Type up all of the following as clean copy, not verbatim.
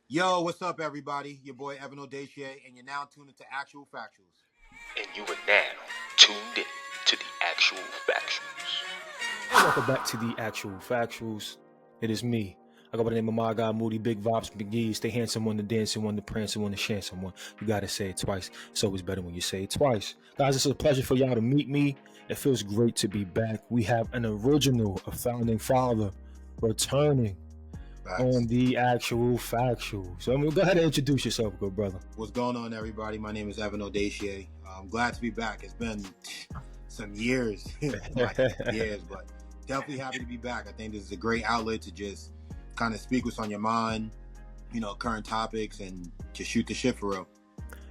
Yo, what's up, everybody? Your boy Evan Odeseye, and you're now tuned into Actual Factualz. And you are now tuned in to the Actual Factualz. Welcome back to the Actual Factualz. It is me. I go by the name of my guy Moody, Big Vibes, McGee's, the handsome one, the dancing one, the prancing one, the chancing one. You gotta say it twice. It's always better when you say it twice. Guys, it's a pleasure for y'all to meet me. It feels great to be back. We have an original, a founding father, returning on the Actual Factualz. So go ahead and introduce yourself, good brother. What's going on, everybody? My name is Evan Odeseye. I'm glad to be back. It's been some years, but definitely happy to be back. I think this is a great outlet to just kind of speak what's on your mind, current topics, and just shoot the shit for real.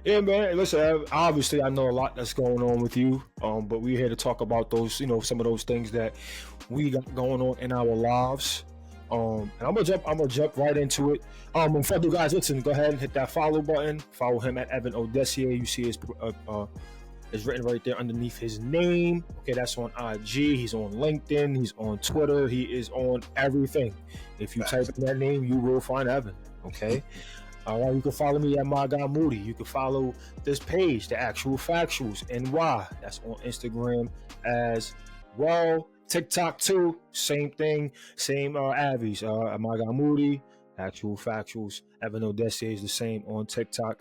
Yeah, man. Listen, obviously, I know a lot that's going on with you, but we're here to talk about those, some of those things that we got going on in our lives. And I'm gonna jump right into it. Before you guys listen, go ahead and hit that follow button. Follow him at Evan Odeseye. You see his it's written right there underneath his name. Okay, that's on IG. He's on LinkedIn. He's on Twitter. He is on everything. If you type in that name, you will find Evan. Okay. All right. You can follow me at my guy Moody. You can follow this page, the Actual Factualz NY. That's on Instagram as well. TikTok too. Same thing. Same avies. My guy Moody, Actual Factualz. Evan Odeseye is the same on TikTok.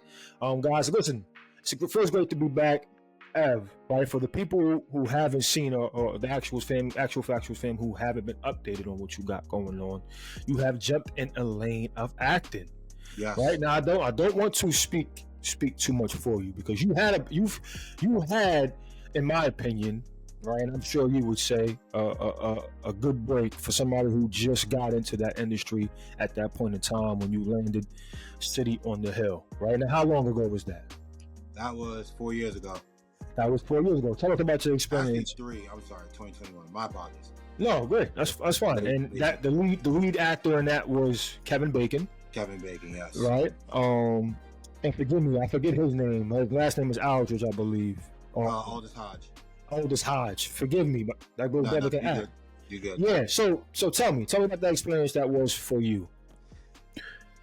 Guys, listen. It feels great to be back. Ev, right? For the people who haven't seen or the Actual Factualz fam who haven't been updated on what you got going on, you have jumped in a lane of acting. Yes. Right now, I don't want to speak too much for you because you had, in my opinion, right, and I'm sure you would say a good break for somebody who just got into that industry at that point in time when you landed City on the Hill. Right now, how long ago was that? That was 4 years ago. That was 4 years ago. Tell us about your experience. Actually, 3. I'm sorry, 2021. My apologies. No, good. That's fine. And that the lead actor in that was Kevin Bacon. Kevin Bacon, yes. Right. And forgive me, I forget his name. His last name is Aldridge, I believe. Aldous Hodge. Aldous Hodge. Forgive me, but that goes better than act. You good? Yeah. So tell me about that experience that was for you.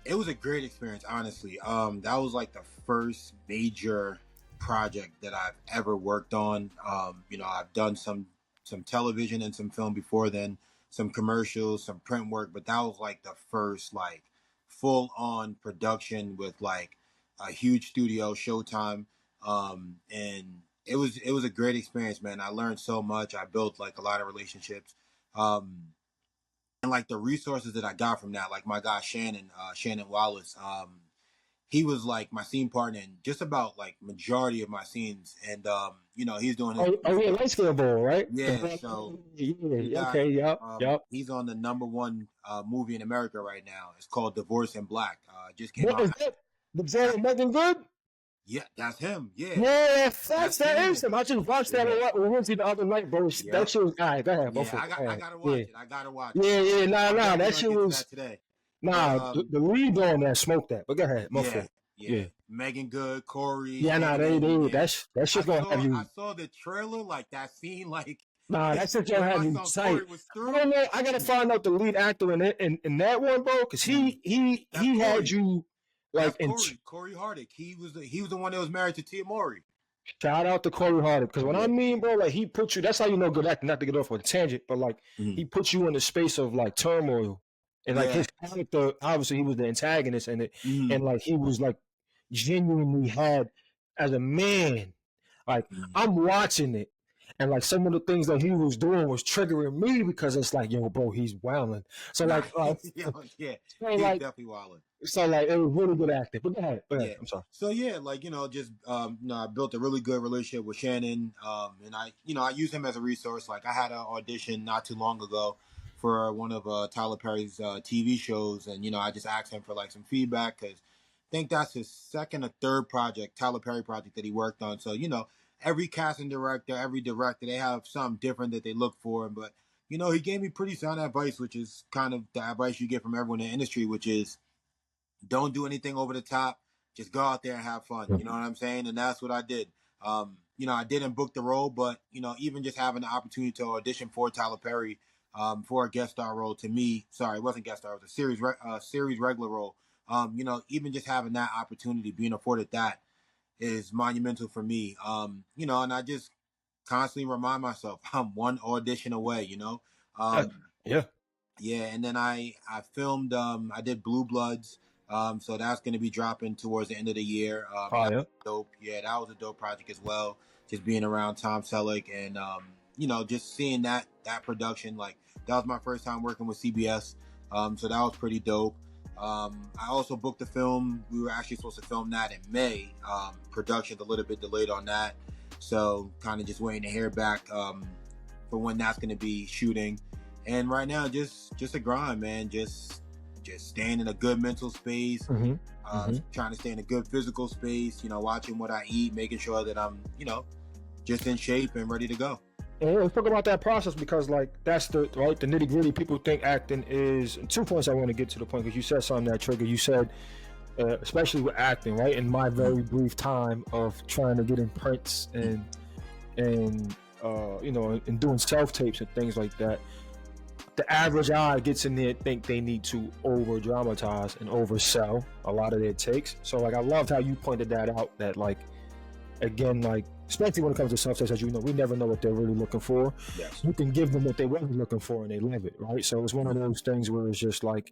It was a great experience, honestly. That was like the first major project that I've ever worked on. I've done some television and some film before then, some commercials, some print work, but that was like the first like full on production with like a huge studio, Showtime. And it was a great experience, man. I learned so much. I built like a lot of relationships. And like the resources that I got from that, like my guy Shannon Wallace, he was like my scene partner in just about like majority of my scenes, and he's doing his. Yeah, light skin ball, right? Yeah, so okay, yep. He's on the #1 movie in America right now. It's called Divorce in Black. Just came out. The Megan Good? Yeah, that's him. Yeah. Yeah, that is him. I just watched that a lot. We went to the other night, bro. Yep. That shit was all right. Go ahead. I gotta watch it. I gotta watch it. Yeah, nah. That shit was today. Nah, the lead on that smoked that. But go ahead. Yeah. Megan Good, Corey. Yeah, nah, they that shit's gonna have you. I saw the trailer, like that scene, like. Nah, that shit's gonna have you tight. I don't know. I gotta find out the lead actor in that one, bro, because he had you. Like Corey Hardick, he was the one that was married to Tia Mowry. Shout out to Corey Hardick, because when I mean, bro, like he put you. That's how you know good acting. Not to get off on a tangent, but like he puts you in the space of like turmoil, and like his character. Obviously, he was the antagonist, and and like he was like genuinely had as a man. Like I'm watching it, and like some of the things that he was doing was triggering me because it's like, yo, bro, he's wilding. So like, he's like, definitely wilding. So like it was really good acting. But go ahead. Yeah. I'm sorry. So yeah, like I built a really good relationship with Shannon, and I use him as a resource. Like I had an audition not too long ago for one of Tyler Perry's TV shows, and I just asked him for like some feedback because I think that's his second or third Tyler Perry project that he worked on. So every casting director, every director, they have something different that they look for, but he gave me pretty sound advice, which is kind of the advice you get from everyone in the industry, which is don't do anything over the top. Just go out there and have fun. You know what I'm saying? And that's what I did. I didn't book the role, but, even just having the opportunity to audition for Tyler Perry for a guest star role. To me, sorry, it wasn't guest star; it was a series regular role. Even just having that opportunity, being afforded that, is monumental for me. And I just constantly remind myself I'm one audition away. Yeah. Yeah, and then I filmed. I did Blue Bloods. So that's going to be dropping towards the end of the year. That Fire. was dope. Yeah, that was a dope project as well. Just being around Tom Selleck and just seeing that production. Like that was my first time working with CBS. So that was pretty dope. I also booked the film. We were actually supposed to film that in May. Production's a little bit delayed on that, so kind of just waiting to hear back for when that's going to be shooting. And right now, just a grind, man. Just staying in a good mental space, trying to stay in a good physical space. Watching what I eat, making sure that I'm, just in shape and ready to go. And let's talk about that process, because like that's the nitty gritty. People think acting is 2 points. I want to get to the point, because you said something that triggered. You said, especially with acting, right? In my very brief time of trying to get in prints and doing self tapes and things like that, the average eye gets in there, think they need to over dramatize and oversell a lot of their takes. So like I loved how you pointed that out, that like, again, like especially when it comes to self tapes, as you know, we never know what they're really looking for. Yes. You can give them what they wasn't looking for and they love it, right? So it's one of those things where it's just like,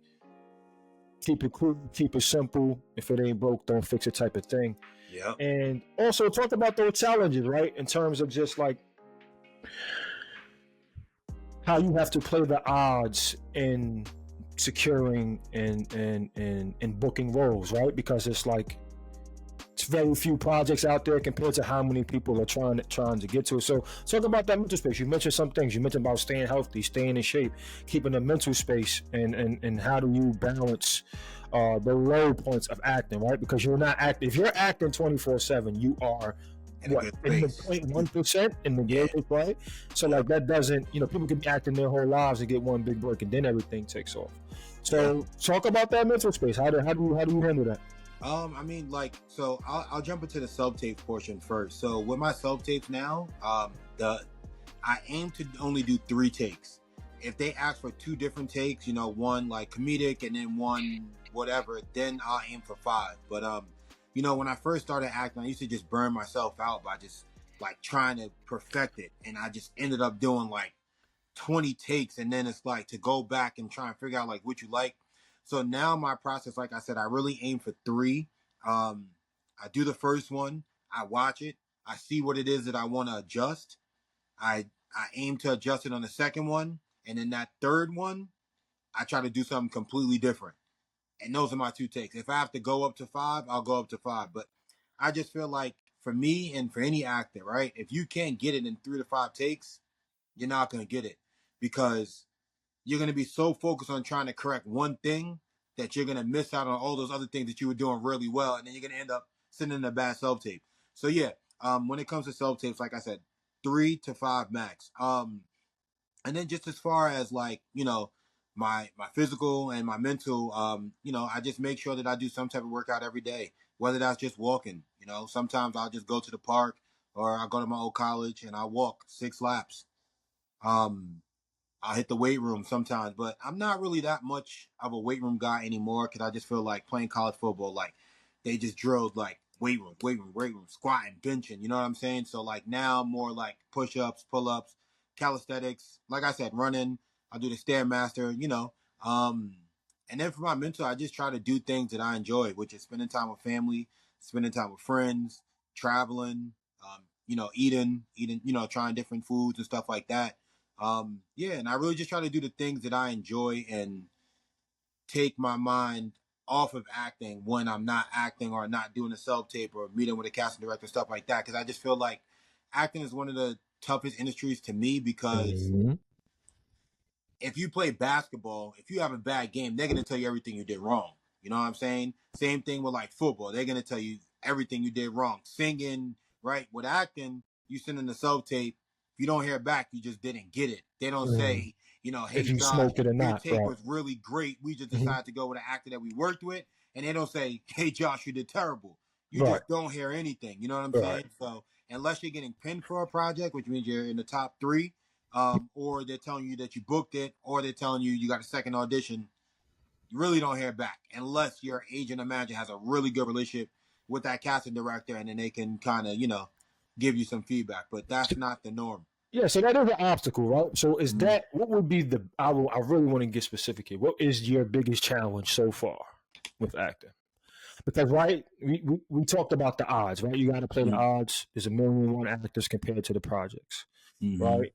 keep it cool, keep it simple. If it ain't broke, don't fix it type of thing. Yeah. And also talk about those challenges, right? In terms of just like how you have to play the odds in securing and booking roles, right? Because it's like, it's very few projects out there compared to how many people are trying to get to it. So talk about that mental space. You mentioned some things. You mentioned about staying healthy, staying in shape, keeping the mental space, and how do you balance the low points of acting, right? Because you're not acting. If you're acting 24/7, you are in the 0.1% in the game, right? So like that doesn't, people can be acting their whole lives and get one big break, and then everything takes off. So talk about that mental space. How do you handle that? So I'll jump into the self tape portion first. So with my self tapes now, I aim to only do 3 takes. If they ask for 2 different takes, one like comedic and then one whatever, then I'll aim for 5. But when I first started acting, I used to just burn myself out by just like trying to perfect it, and I just ended up doing like 20 takes, and then it's like to go back and try and figure out like what you like. So now my process, like I said, I really aim for 3. I do the first one, I watch it, I see what it is that I want to adjust. I aim to adjust it on the second one, and then that third one, I try to do something completely different. And those are my 2 takes. If I have to go up to 5, I'll go up to 5. But I just feel like for me and for any actor, right, if you can't get it in 3 to 5 takes, you're not going to get it, because you're going to be so focused on trying to correct one thing that you're going to miss out on all those other things that you were doing really well, and then you're going to end up sending in a bad self tape. So yeah, when it comes to self tapes, like I said, 3 to 5 max. And then just as far as like, my physical and my mental, I just make sure that I do some type of workout every day, whether that's just walking. Sometimes I'll just go to the park, or I'll go to my old college and I'll walk 6 laps. I'll hit the weight room sometimes, but I'm not really that much of a weight room guy anymore, because I just feel like playing college football, like they just drilled like weight room, squatting, benching, you know what I'm saying? So like now more like push-ups, pull-ups, calisthenics, like I said, running. I'll do the Stairmaster, and then for my mental, I just try to do things that I enjoy, which is spending time with family, spending time with friends, traveling, eating, trying different foods and stuff like that. And I really just try to do the things that I enjoy and take my mind off of acting when I'm not acting or not doing a self tape or meeting with a casting director, stuff like that. Because I just feel like acting is one of the toughest industries to me, because if you play basketball, if you have a bad game, they're going to tell you everything you did wrong. You know what I'm saying? Same thing with like football. They're going to tell you everything you did wrong. Singing, right? With acting, you send in the self tape. If you don't hear back, you just didn't get it. They don't say, hey, if you Josh, smoked it or your not, take right. was really great. We just decided to go with an actor that we worked with. And they don't say, hey, Josh, you did terrible. You Right. just don't hear anything. You know what I'm Right. saying? So unless you're getting pinned for a project, which means you're in the top 3, or they're telling you that you booked it, or they're telling you you got a second audition, you really don't hear back unless your agent or manager has a really good relationship with that casting director, and then they can kind of, give you some feedback. But that's not the norm. Yeah, so that is an obstacle, right? So is Mhm. that what would be the? I really want to get specific here. What is your biggest challenge so far with acting? Because right, we talked about the odds, right? You got to play the Mhm. odds. There's a million and one actors compared to the projects, Mhm. right?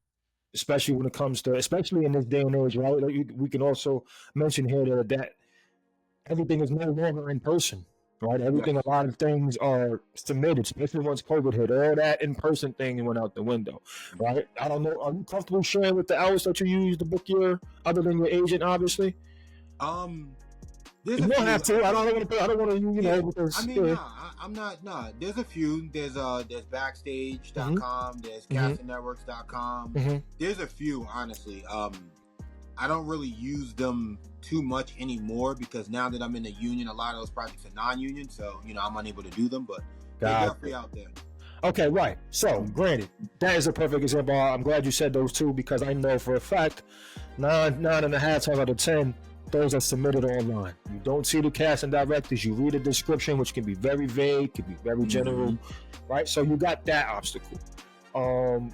Especially when it comes to, especially in this day and age, right? Like we can also mention here that everything is no longer in person, right? Yes. Everything, a lot of things are submitted, especially once COVID hit. All that in person thing went out the window, right? I don't know. Are you comfortable sharing with the hours that you use to book your, other than your agent, obviously? There's You a don't few. have to. I don't want to. I don't want to. Yeah. I Because mean, nah, I'm not. Nah, there's a few. There's hmm backstage.com. There's hmm castingnetworks.com. hmm There's a few, honestly. I don't really use them too much anymore because now that I'm in the union, a lot of those projects are non-union, so I'm unable to do them. But they're Got definitely it. out there. Okay, right. So, granted, that is a perfect example. I'm glad you said those two because I know for a fact, nine and a half times out of 10, those are submitted online. You don't see the casting directors. You read the description, which can be very vague, can be very general, Mhm. right? So you got that obstacle. Um,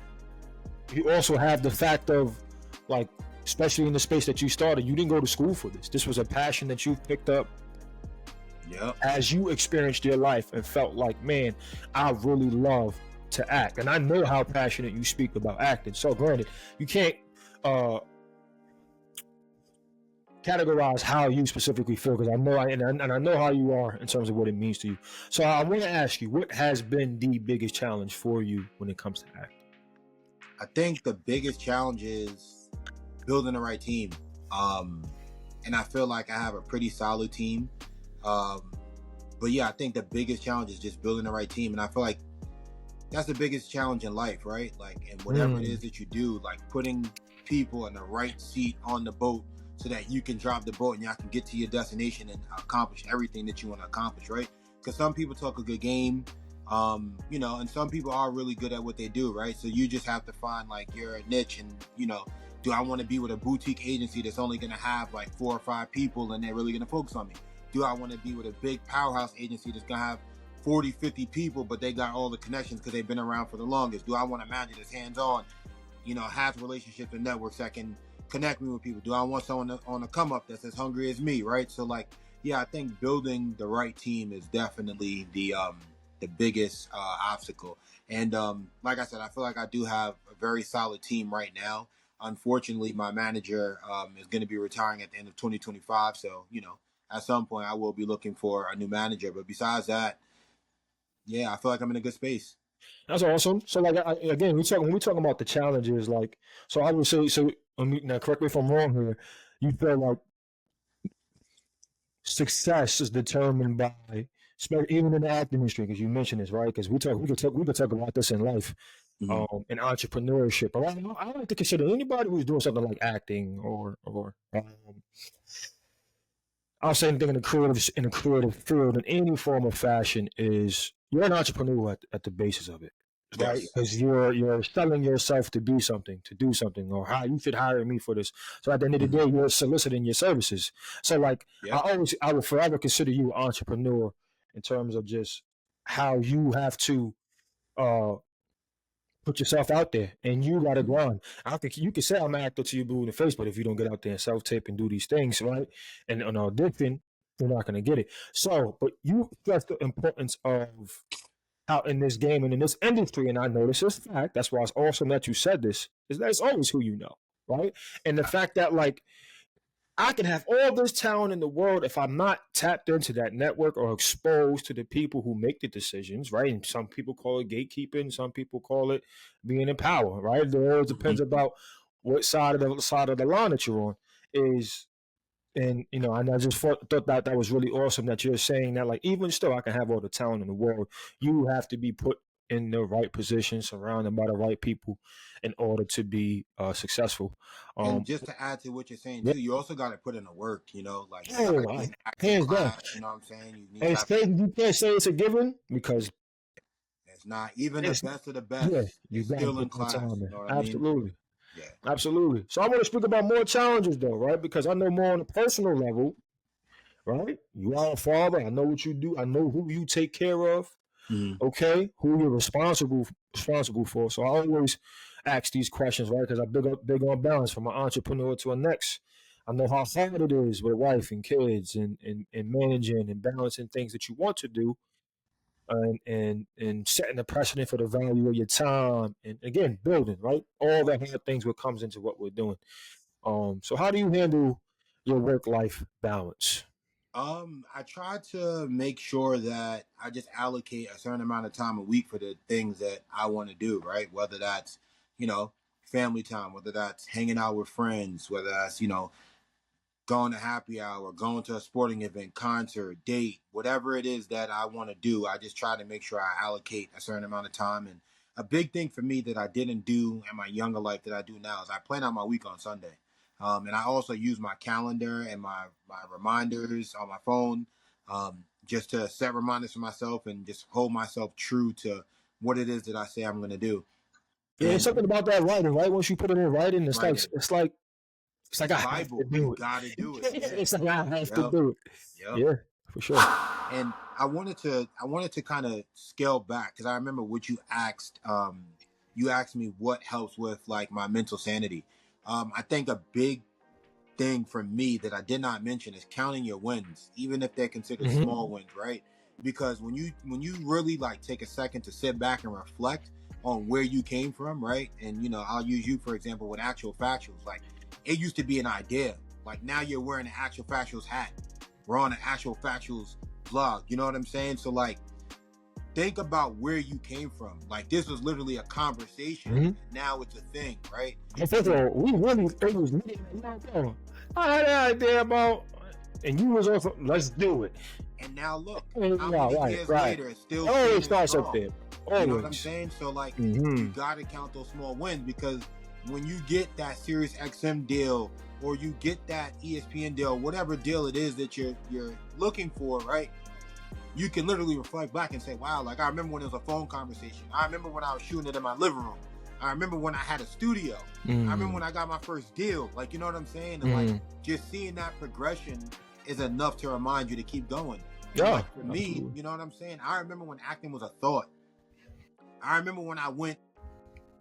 you also have the fact of, like, especially in the space that you started, you didn't go to school for this. This was a passion that you picked up Yep. as you experienced your life and felt like, man, I really love to act. And I know how passionate you speak about acting. So granted, you can't uh categorize how you specifically feel because I know and I know how you are in terms of what it means to you. So I want to ask you, what has been the biggest challenge for you when it comes to acting? I think the biggest challenge is building the right team. Um, and I feel like I have a pretty solid team. Um, but yeah, I think the biggest challenge is just building the right team. And I feel like that's the biggest challenge in life, right? Like, and whatever it is that you do, like putting people in the right seat on the boat so that you can drive the boat and y'all can get to your destination and accomplish everything that you want to accomplish, right? Because some people talk a good game, and some people are really good at what they do, right? So you just have to find like your niche and, do I want to be with a boutique agency that's only going to have like 4 or 5 people and they're really going to focus on me? Do I want to be with a big powerhouse agency that's going to have 40, 50 people, but they got all the connections because they've been around for the longest? Do I want a manager that's hands-on, has relationships and networks that can connect me with people? Do I want someone on the come up that's as hungry as me, right? So like, yeah, I think building the right team is definitely the biggest obstacle. And like I said, I feel like I do have a very solid team right now. Unfortunately, my manager is going to be retiring at the end of 2025. So, at some point I will be looking for a new manager. But besides that, yeah, I feel like I'm in a good space. That's awesome. So like again, when we talking about the challenges, like so I would say so. Now correct me if I'm wrong here. You feel like success is determined by, even in the acting industry, because you mentioned this, right? Because we could talk about this in life, Mhm. in entrepreneurship. But I like to consider anybody who's doing something like acting or I'll say anything in a creative field in any form of fashion is you're an entrepreneur at the basis of it, right? Yes. Because you're selling yourself to be something, to do something, or how you should hire me for this. So at the end of the day, Mhm. you're soliciting your services. So like Yep. I will forever consider you an entrepreneur in terms of just how you have to uh put yourself out there and you gotta Mhm. grind. I think you can say I'm an actor to you blue in the face, but if you don't get out there and self tape and do these things, right? And an audition, you're not gonna get it. So, but you stress the importance of how in this game and in this industry, and I know this is fact, that's why it's awesome that you said this, is that it's always who you know, right? And the fact that like I can have all this talent in the world if I'm not tapped into that network or exposed to the people who make the decisions, right? And some people call it gatekeeping, some people call it being in power, right? It always depends Mhm. about what side of the line that you're on is. And and I just thought that that was really awesome that you're saying that, like, even still, I can have all the talent in the world. You have to be put in the right position, surrounded by the right people, in order to be successful. And Um, just to add to what you're saying yeah, too, you also got to put in the work. Like you got to oh, be in acting hands down. class. You know what I'm saying? You need And to have. you can't say it's a given because It's not even the it's best of the yeah, best. you Is got to still in put that class. time You in. know what I mean? Absolutely. Yeah. Absolutely. So I want to speak about more challenges though, right? Because I know more on a personal level, right? You are a father. I know what you do. I know who you take care of. Mhm. Okay, who you're responsible for. So I always ask these questions, right? Because I big on balance from an entrepreneur to a next. I know how hard it is with a wife and kids and managing and balancing things that you want to do and setting the precedent for the value of your time and again building, right? All the hard things what comes into what we're doing. So how do you handle your work life balance? I try to make sure that I just allocate a certain amount of time a week for the things that I want to do, right? Whether that's, you know, family time, whether that's hanging out with friends, whether that's, going to happy hour, going to a sporting event, concert, date, whatever it is that I want to do, I just try to make sure I allocate a certain amount of time. And a big thing for me that I didn't do in my younger life that I do now is I plan out my week on Sunday. And I also use my calendar and my reminders on my phone, just to set reminders for myself and just hold myself true to what it is that I say I'm going to do. Yeah, it's And something about that writing, right? Once you put it in writing, writing, it's like it's I have to Bible. You do it. got to do it. Yeah. It's like I have to Yep. do it. Yep. Yeah, for sure. And I wanted to kind of scale back because I remember what you asked. You asked me what helps with like my mental sanity. I think a big thing for me that I did not mention is counting your wins, even if they're considered Hmm. small wins, right? Because when you really like take a second to sit back and reflect on where you came from, right? And I'll use you for example with Actual Factualz. Like it used to be an idea. Like now you're wearing an Actual Factualz hat. We're on an Actual Factualz blog. You know what I'm saying? So like think about where you came from. Like this was literally a conversation. Hmm. Now it's a thing, right? And first of all, we really it was me. I had an idea about, and you was also let's do it. And now look, Yeah, how many right, years right. later it's It still always standing starts up strong. there. You know what I'm Always. saying? So like Hmm. you gotta count those small wins because when you get that Sirius XM deal or you get that ESPN deal, whatever deal it is that you're looking for, right? You can literally reflect back and say, wow, like I remember when it was a phone conversation. I remember when I was shooting it in my living room. I remember when I had a studio. I remember when I got my first deal. Like, you know what I'm saying? And like just seeing that progression is enough to remind you to keep going. And Yeah, like for me, absolutely. you know what I'm saying? I remember when acting was a thought. I remember when I went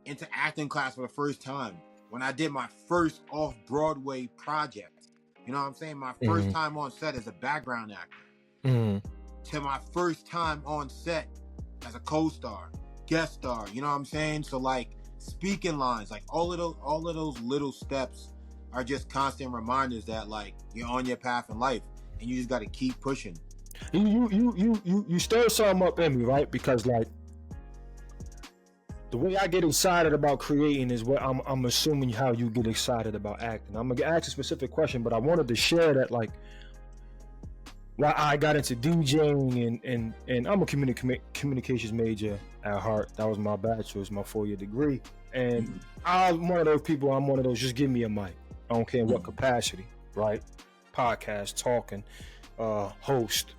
into acting class for the first time, when I did my first off-Broadway project. You know what I'm saying? My first time on set as a background actor to my first time on set as a co-star, guest star, you know what I'm saying? So like speaking lines, like all of those little steps are just constant reminders that like you're on your path in life and you just got to keep pushing. You stir something up in me, right? Because like the way I get excited about creating is what I'm assuming how you get excited about acting. I'm gonna ask a specific question, but I wanted to share that like why I got into DJing and I'm a communications major at heart. That was my bachelor's, my 4-year degree. And I'm one of those people. I'm one of those. Just give me a mic. I don't care in what capacity, right? Podcast, talking, host,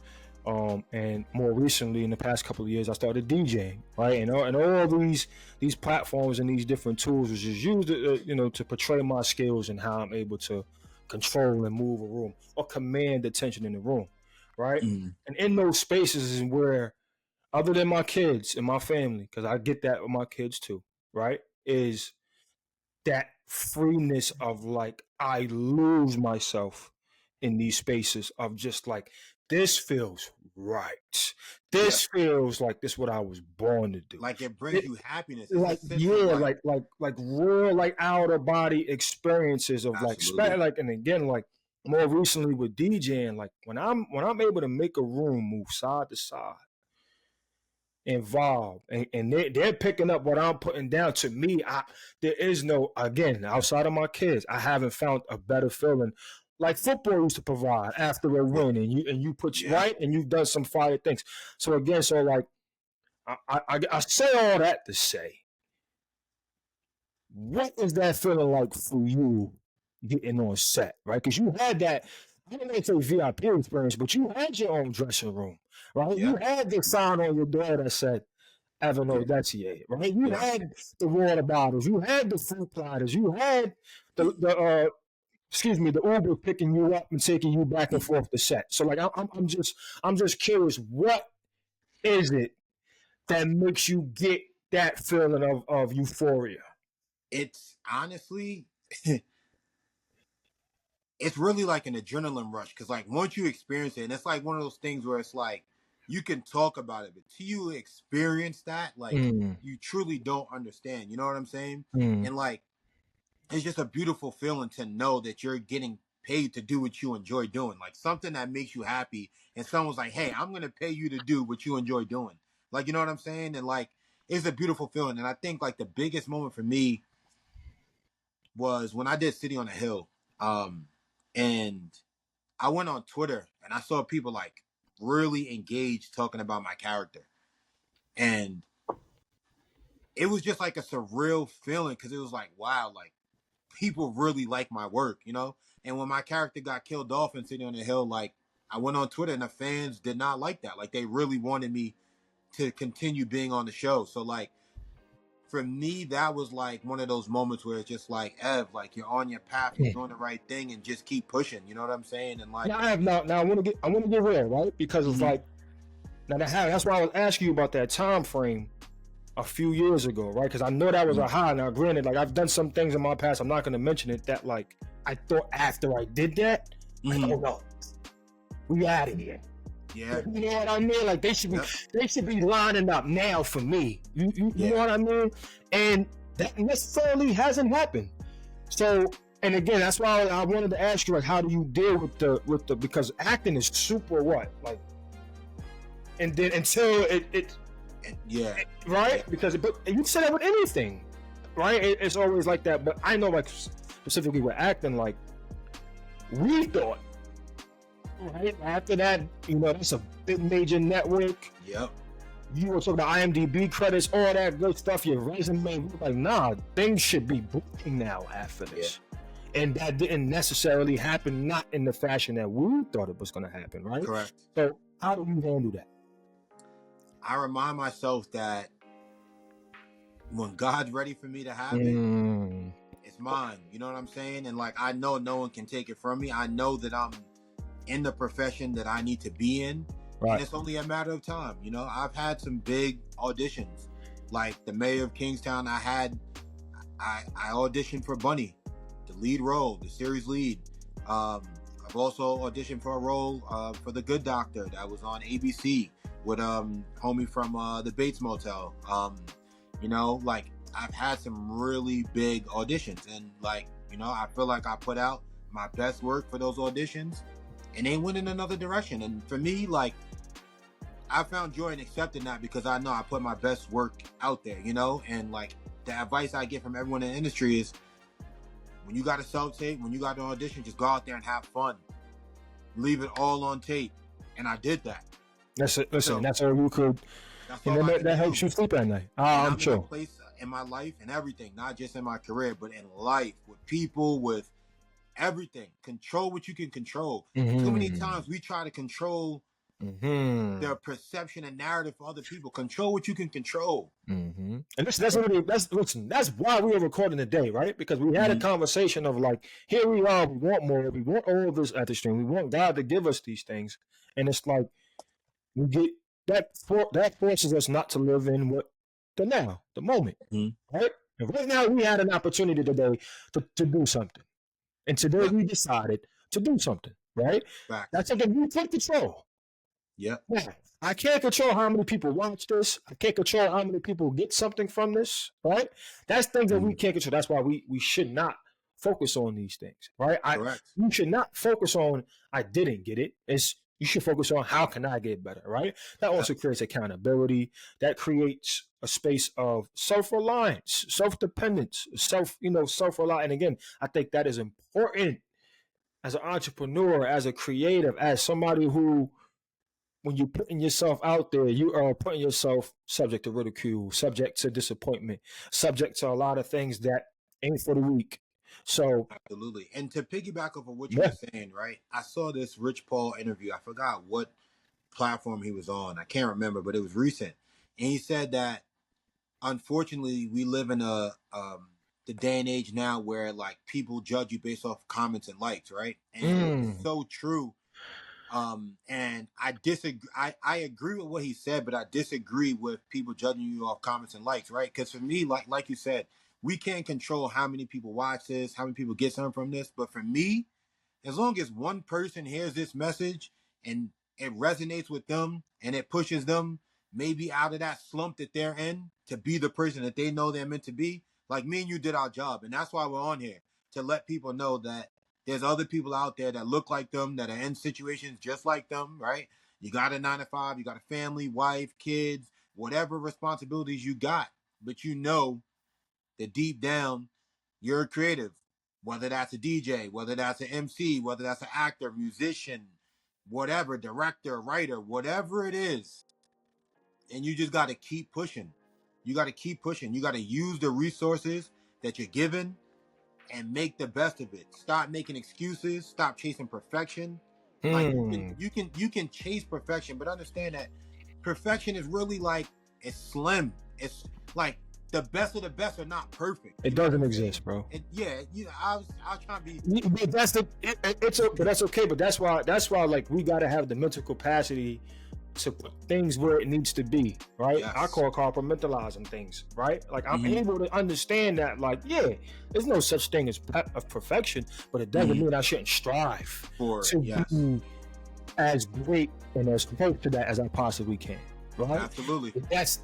and more recently, in the past couple of years, I started DJing, right? And all these platforms and these different tools was just used, to portray my skills and how I'm able to control and move a room or command attention in the room, right? Mm. And in those spaces is where, other than my kids and my family, because I get that with my kids too, right? Is that freeness of like I lose myself in these spaces of just like this feels right. Yeah. This feels like this what I was born to do. Like it brings It, you happiness. It's a like sense of yeah, like like real like out of body experiences of like absolutely. like and again like more recently with DJing, like when I'm able to make a room move side to side involved and they're picking up what I'm putting down. To me, there is no, again, outside of my kids, I haven't found a better feeling like football used to provide after a Yeah. win and you put Yeah. right and you've done some fire things. So again, so like I say all that to say, what is that feeling like for you getting on set, right? Because you had that, I don't want to say VIP experience, but you had your own dressing room, right? Yeah. You had the sign on your door that said, Evan Odeseye, right? You Yeah. had the water bottles, you had the fruit platters, you had the Uber picking you up and taking you back and forth the set. So like I'm just curious, what is it that makes you get that feeling of euphoria? It's honestly, it's really like an adrenaline rush because like once you experience it, and it's like one of those things where it's like you can talk about it, but till you experience that, like Mm, you truly don't understand. You know what I'm saying? mm. And like it's just a beautiful feeling to know that you're getting paid to do what you enjoy doing, like something that makes you happy. And someone's like, "Hey, I'm gonna pay you to do what you enjoy doing." Like, you know what I'm saying? And like, it's a beautiful feeling. And I think like the biggest moment for me was when I did City on the Hill, and I went on Twitter and I saw people like really engaged talking about my character, and it was just like a surreal feeling because it was like, wow, like people really like my work, you know? And when my character got killed off in City on the Hill, like I went on Twitter and the fans did not like that. Like they really wanted me to continue being on the show. So like for me, that was like one of those moments where it's just like, Ev, like you're on your path, you're doing the right thing, and just keep pushing. You know what I'm saying? And like, Now I want to get real, right? Because it's like that's why I was asking you about that time frame a few years ago, right? Because I know that was a high. Now, granted, like I've done some things in my past, I'm not going to mention it, that like I thought after I did that, like, oh no, we out of here. yeah, You know what I mean? Like they should be lining up now for me. You know what I mean? And that necessarily hasn't happened. So, and again, that's why I wanted to ask you, like, how do you deal with the because acting is super what, like, and then until it right? Because but you said that with anything, right? It's always like that. But I know, like specifically with acting, like we thought, right after that, you know, that's a big major network. Yep. You were talking about IMDb credits, all that good stuff, your resume. We were like, nah, things should be booming now after this. Yeah. And that didn't necessarily happen, not in the fashion that we thought it was going to happen, right? Correct. So how do you handle that? I remind myself that when God's ready for me to have it, it's mine. You know what I'm saying? And like, I know no one can take it from me. I know that I'm in the profession that I need to be in. Right. And it's only a matter of time. You know, I've had some big auditions, like the mayor of Kingstown. I auditioned for Bunny, the lead role, the series lead. I've also auditioned for a role for The Good Doctor that was on ABC with homie from the Bates Motel. You know, like I've had some really big auditions, and like, you know, I feel like I put out my best work for those auditions, and they went in another direction. And for me, like, I found joy in accepting that because I know I put my best work out there, you know? And like the advice I get from everyone in the industry is when you got a self-tape, when you got an audition, just go out there and have fun. Leave it all on tape. And I did that. That's it. Listen, so, that's all you could. That helps you sleep at night. I'm sure. In a place in my life and everything, not just in my career, but in life, with people, with everything. Control what you can control. Too many times we try to control their perception and narrative for other people. Control what you can control. And that's why we are recording today, right? Because we had a conversation of like, here we are, we want more, we want all of this at the stream, we want God to give us these things, and it's like we get that forces us not to live in the moment, right? And right now we had an opportunity today to do something, and today we decided to do something, right? That's something we can control. Yeah. Now, I can't control how many people watch this. I can't control how many people get something from this, right? That's things that we can't control. That's why we should not focus on these things, right? You should not focus on I didn't get it. You should focus on how can I get better, right? That also creates accountability. That creates a space of self-reliance, self-dependence, self-reliance. And again, I think that is important as an entrepreneur, as a creative, as somebody who, when you're putting yourself out there, you are putting yourself subject to ridicule, subject to disappointment, subject to a lot of things that ain't for the weak. So absolutely. And to piggyback off of what you were saying, right? I saw this Rich Paul interview. I forgot what platform he was on. I can't remember, but it was recent. And he said that unfortunately, we live in the day and age now where like people judge you based off comments and likes, right? And it's so true. And I disagree. I agree with what he said, but I disagree with people judging you off comments and likes, right? Because for me, like you said, we can't control how many people watch this, how many people get something from this. But for me, as long as one person hears this message and it resonates with them and it pushes them maybe out of that slump that they're in to be the person that they know they're meant to be, like me and you did our job. And that's why we're on here, to let people know that there's other people out there that look like them, that are in situations just like them, right? You got a 9 to 5, you got a family, wife, kids, whatever responsibilities you got, but you know that deep down you're a creative, whether that's a DJ, whether that's an MC, whether that's an actor, musician, whatever, director, writer, whatever it is. And you just got to keep pushing. You got to keep pushing. You got to use the resources that you're given and make the best of it. Stop making excuses. Stop chasing perfection. Like you can chase perfection, but understand that perfection is really like, it's slim. It's like the best of the best are not perfect. It doesn't exist, bro. Yeah, I was trying to be. But that's but that's okay. But that's why like we gotta have the mental capacity to put things where it needs to be, right? Yes. I call compartmentalizing things, right? Like I'm able to understand that, like, yeah, there's no such thing as perfection, but it doesn't mean I shouldn't strive to be as great and as close to that as I possibly can, right? Absolutely. That's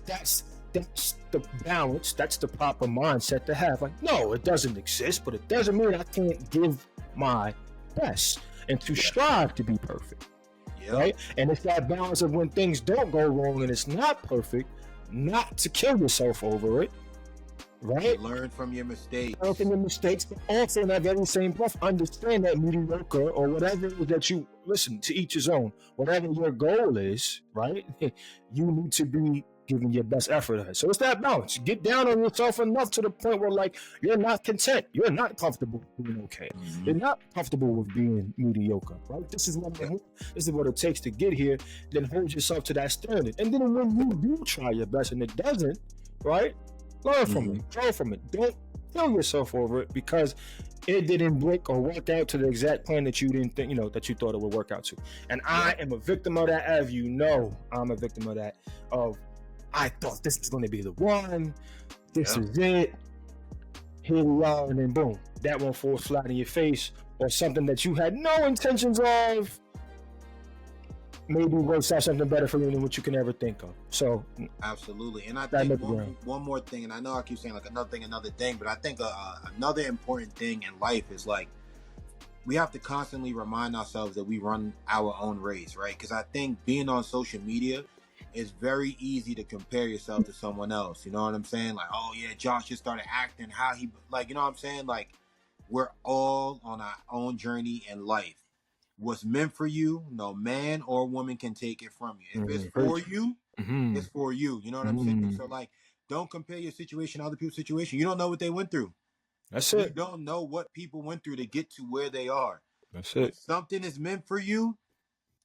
the balance. That's the proper mindset to have. Like, no, it doesn't exist, but it doesn't mean I can't give my best and to strive to be perfect. Right? And it's that balance of when things don't go wrong and it's not perfect, not to kill yourself over it, right? Learn from your mistakes. Learn from your mistakes, but also in that very same breath, understand that mediocre or whatever that you, listen, to each his own, whatever your goal is, right? You need to be giving your best effort at it. So it's that balance. Get down on yourself enough to the point where, like, you're not content. You're not comfortable with being okay. You're not comfortable with being mediocre, right? This is what it takes to get here. Then hold yourself to that standard. And then when you do try your best and it doesn't, right? Learn from it. Grow from it. Don't kill yourself over it because it didn't break or work out to the exact plan that you didn't think, that you thought it would work out to. And I am a victim of that, as you know. I'm a victim of that. I thought this was going to be the one. This is it. Here we are, and then boom, that one falls flat in your face, or something that you had no intentions of. Maybe works out something better for you than what you can ever think of. So absolutely, and I think one more thing, and I know I keep saying like another thing, but I think another important thing in life is like we have to constantly remind ourselves that we run our own race, right? Because I think being on social media, it's very easy to compare yourself to someone else. You know what I'm saying? Like, oh yeah, Josh just started acting how he, like, you know what I'm saying? Like, we're all on our own journey in life. What's meant for you, no man or woman can take it from you. If it's for you, it's for you. You know what I'm saying? So like, don't compare your situation to other people's situation. You don't know what they went through. That's it. You don't know what people went through to get to where they are. That's it. When something is meant for you,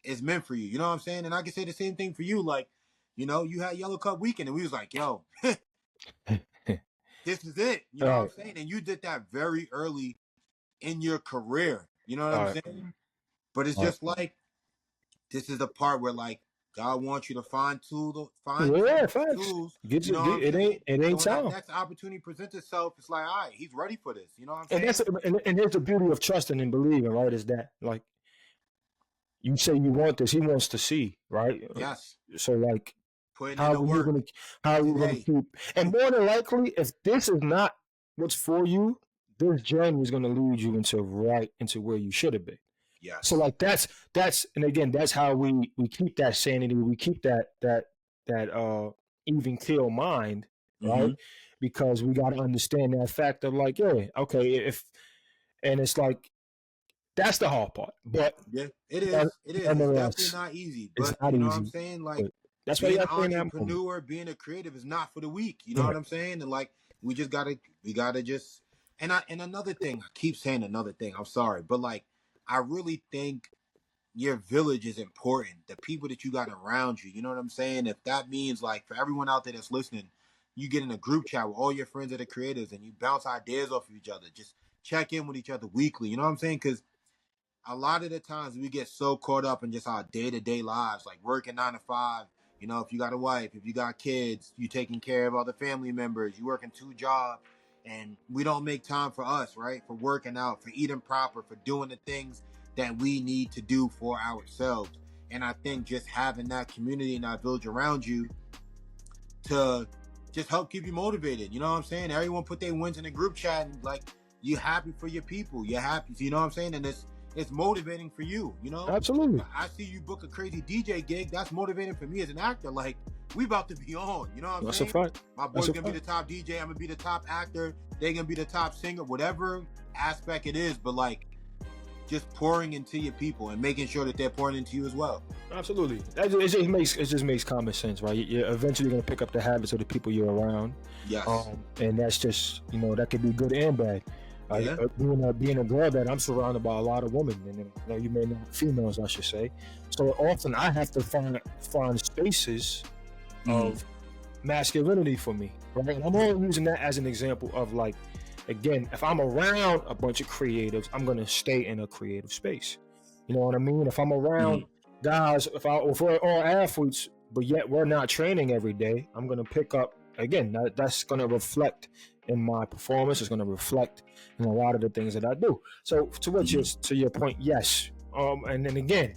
it's meant for you. You know what I'm saying? And I can say the same thing for you. Like, you had Yellow Cup weekend and we was like, yo, this is it. You know what I'm saying? And you did that very early in your career. You know what I'm saying? But it's just like, this is the part where like God wants you to find tools. It ain't time. That next opportunity presents itself. It's like, all right, he's ready for this. You know what I'm saying? And here's the beauty of trusting and believing, right? Is that like you say you want this, he wants to see, right? Yes. So like, how are you gonna keep? And more than likely, if this is not what's for you, this journey is gonna lead you into where you should have been. Yes. So like that's and again, that's how we keep that sanity, we keep that even keel mind, right? Because we gotta understand that fact of like, yeah, okay, and it's like that's the hard part. But yeah, it is. It is. It's definitely not easy. But you know what I'm saying? Like, that's why being an entrepreneur, being a creative is not for the weak. You know what I'm saying? And like, we gotta just, and another thing, I keep saying another thing, I'm sorry, but like, I really think your village is important. The people that you got around you, you know what I'm saying? If that means like, for everyone out there that's listening, you get in a group chat with all your friends that are creators and you bounce ideas off of each other. Just check in with each other weekly. You know what I'm saying? Because a lot of the times we get so caught up in just our day-to-day lives, like working 9 to 5. You know, if you got a wife, if you got kids, you taking care of other family members, you working 2 jobs, and we don't make time for us, right? For working out, for eating proper, for doing the things that we need to do for ourselves. And I think just having that community and that village around you to just help keep you motivated. You know what I'm saying? Everyone put their wins in a group chat, and like, you're happy for your people. You're happy. You know what I'm saying? And it's motivating for you, you know? Absolutely. I see you book a crazy DJ gig. That's motivating for me as an actor. Like, we about to be on, you know what I'm saying? That's a fact. My boy's going to be the top DJ. I'm going to be the top actor. They're going to be the top singer, whatever aspect it is. But, like, just pouring into your people and making sure that they're pouring into you as well. Absolutely. It just makes common sense, right? You're eventually going to pick up the habits of the people you're around. Yes. And that's just, you know, that could be good and bad. Yeah. Being a girl that I'm surrounded by a lot of women, and you know, you may not females, I should say. So often I have to find spaces of masculinity for me, right? And I'm only using that as an example of, like, again, if I'm around a bunch of creatives, I'm gonna stay in a creative space. You know what I mean? If I'm around guys, if we're all athletes, but yet we're not training every day, I'm gonna pick up, again, that's gonna reflect in my performance. It's gonna reflect in a lot of the things that I do. So to your point, yes. And then again,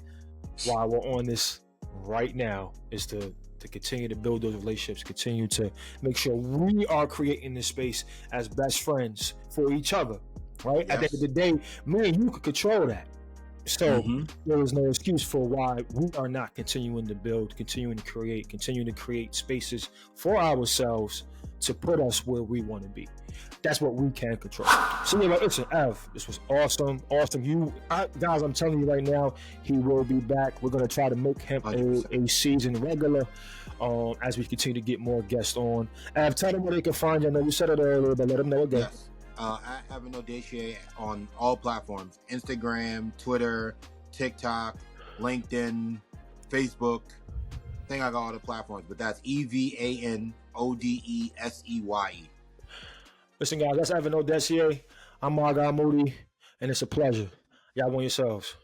while we're on this right now, is to continue to build those relationships, continue to make sure we are creating this space as best friends for each other, right? Yes. At the end of the day, me and you could control that. So there is no excuse for why we are not continuing to build, continuing to create spaces for ourselves to put us where we want to be. That's what we can control. So yeah, listen, Ev, this was awesome. Guys, I'm telling you right now, he will be back. We're gonna try to make him a season regular as we continue to get more guests on. Ev, tell them where they can find you. I know you said it earlier, but let them know again. Yes. At Evan Odeseye on all platforms: Instagram, Twitter, TikTok, LinkedIn, Facebook. I think I got all the platforms, but that's EvanOdeseye. Listen, guys, that's Evan Odeseye. I'm my guy Moody, and it's a pleasure. Y'all want yourselves.